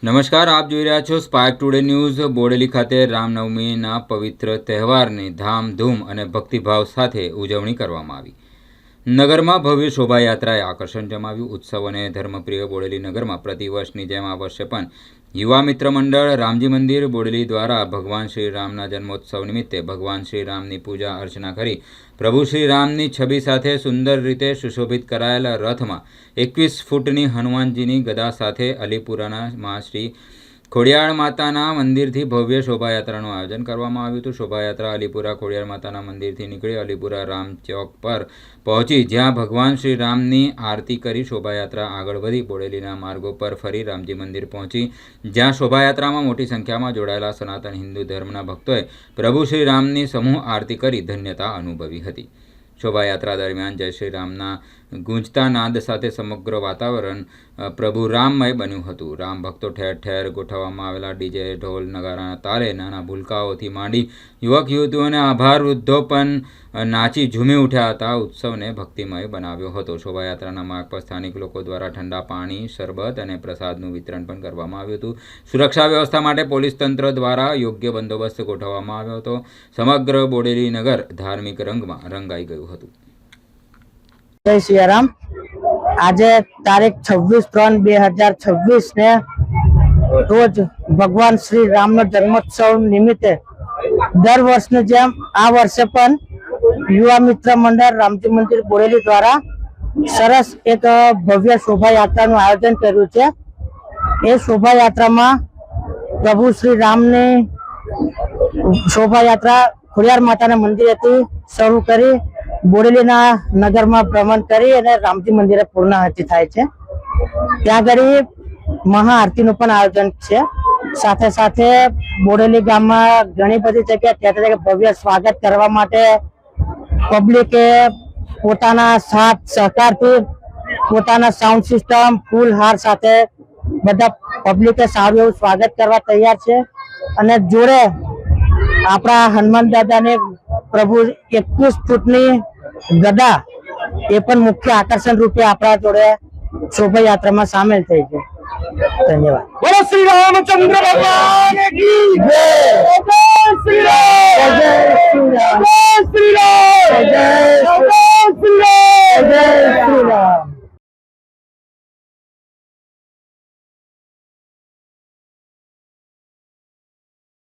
નમસ્કાર, આપ જોઈ રહ્યા છો સ્પાર્ક ટુડે ન્યૂઝ। બોડેલી ખાતે રામનવમીના પવિત્ર તહેવારની ધામધૂમ અને ભક્તિભાવ સાથે ઉજવણી કરવામાં આવી। નગરમાં ભવ્ય શોભાયાત્રાએ આકર્ષણ જમાવ્યું। ઉત્સવ અને ધર્મપ્રિય બોડેલી નગરમાં પ્રતિવર્ષની જેમ આ વર્ષે પણ યુવા મિત્ર મંડળ રામજી મંદિર બોડેલી દ્વારા ભગવાન શ્રી રામના જન્મોત્સવ નિમિત્તે ભગવાન શ્રી રામની પૂજા અર્ચના કરી પ્રભુ શ્રી રામની છબી સાથે સુંદર રીતે સુશોભિત કરાયેલા રથમાં 21 ફૂટની હનુમાનજીની ગદા સાથે અલીપુરાના મા શ્રી ખોડિયાર માતાના મંદિરથી ભવ્ય શોભાયાત્રાનું આયોજન કરવામાં આવ્યું હતું। શોભાયાત્રા અલીપુરા ખોડિયાર માતાના મંદિરથી નીકળી અલીપુરા રામ ચોક પર પહોંચી, જ્યાં ભગવાન શ્રી રામની આરતી કરી શોભાયાત્રા આગળ વધી બોડેલીના માર્ગો પર ફરી રામજી મંદિર પહોંચી, જ્યાં શોભાયાત્રામાં મોટી સંખ્યામાં જોડાયેલા સનાતન હિન્દુ ધર્મના ભક્તોએ પ્રભુ શ્રી રામની સમૂહ આરતી કરી ધન્યતા અનુભવી હતી। શોભાયાત્રા દરમિયાન જય શ્રી રામના ગૂંજતા નાદ સાથે સમગ્ર વાતાવરણ પ્રભુ રામમય બન્યું હતું। રામ ભક્તો ઠેર ઠેર ગોઠવવામાં આવેલા ડીજે, ઢોલ, નગારાના તાલે નાના ભૂલકાઓથી માંડી યુવક યુવતીઓને આભાર વૃદ્ધો પણ નાચી ઝૂમી ઉઠ્યા હતા। ઉત્સવને ભક્તિમય બનાવ્યો હતો। શોભાયાત્રાના માર્ગ પર સ્થાનિક લોકો દ્વારા ઠંડા પાણી, શરબત અને પ્રસાદનું વિતરણ પણ કરવામાં આવ્યું હતું। સુરક્ષા વ્યવસ્થા માટે પોલીસ તંત્ર દ્વારા યોગ્ય બંદોબસ્ત ગોઠવવામાં આવ્યો હતો। સમગ્ર બોડેલી નગર ધાર્મિક રંગમાં રંગાઈ ગયું હતું। જય સિયારામ। આજે તારીખ 26/3/2026 ને રોજ ભગવાન શ્રી રામનો જન્મોત્સવ નિમિત્તે દર વર્ષની જેમ આ વર્ષે પણ યુવા મિત્ર મંડળ રામજી મંદિર બોડેલી દ્વારા સરસ એક ભવ્ય શોભાયાત્રાનું આયોજન કર્યું છે। એ શોભાયાત્રામાં પ્રભુ શ્રી રામની શોભાયાત્રા ખોડિયાર માતાના મંદિરેથી શરૂ કરી બોડેલીના નગરમાં ભ્રમણ કરી અને રામજી મંદિરે પૂર્ણાહુતિ થાય છે। ત્યાં આગળ મહાઆરતીનું પણ આયોજન છે। સાથે સાથે બોડેલી ગામમાં ઘણી બધી જગ્યાએ ભવ્ય સ્વાગત કરવા માટે પબ્લિકે પોતાના સાથ સહકારથી પોતાના સાઉન્ડ સિસ્ટમ, ફૂલ હાર સાથે બધા પબ્લિકે સારું એવું સ્વાગત કરવા તૈયાર છે। અને જોડે આપણા હનુમાન દાદાને પ્રભુ 21 ફૂટની ગદા એ પણ મુખ્ય આકર્ષણ રૂપે આપણા જોડે શોભાયાત્રામાં સામેલ થઈ છે। ધન્યવાદ। બોલો શ્રી રામચંદ્ર ભગવાન કી જય। જય શ્રી રામ।